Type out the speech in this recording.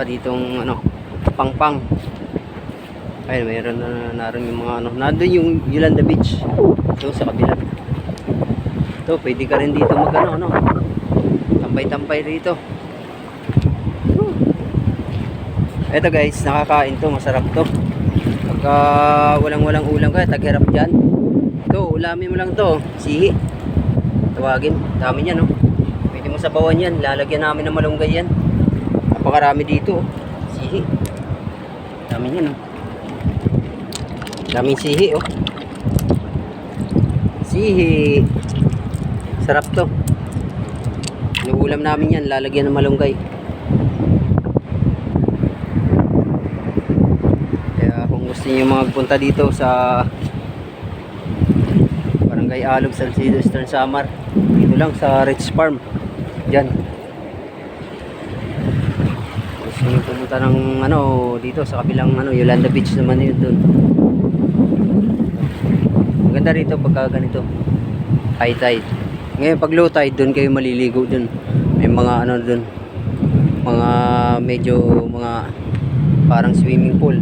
pa ditong ano, pangpang. Ayun, mayroon na naroon yung mga ano. Nandun yung Yolanda Beach. Doon sa kabila. Ito, pwede ka rin dito mag ano, tampay-tampay dito. Ito guys, nakakain to, masarap to. Pagka walang ulam ka, taghirap dyan. Ito, ulamin mo lang to, sihi. Tawagin, dami yan, no. Pwede mo sabawan yan, lalagyan namin ng malunggay yan. Napakarami dito, sihi. Dami yan, no. Daming sihi, oh. Sihi. Sarap to. Yung ulam namin yan, lalagyan ng malunggay. Kaya kung gusto niyo magpunta dito sa Barangay Alog, Salcedo, Eastern Samar, dito lang sa Rich Farm. Diyan. Gusto niyo pumunta ng ano, dito sa kabilang ano, Yolanda Beach naman yun doon. Maganda rito pagka ganito. High tide. Ngayon pag low tide, doon kayo maliligo doon. May mga ano doon. Mga medyo mga parang swimming pool.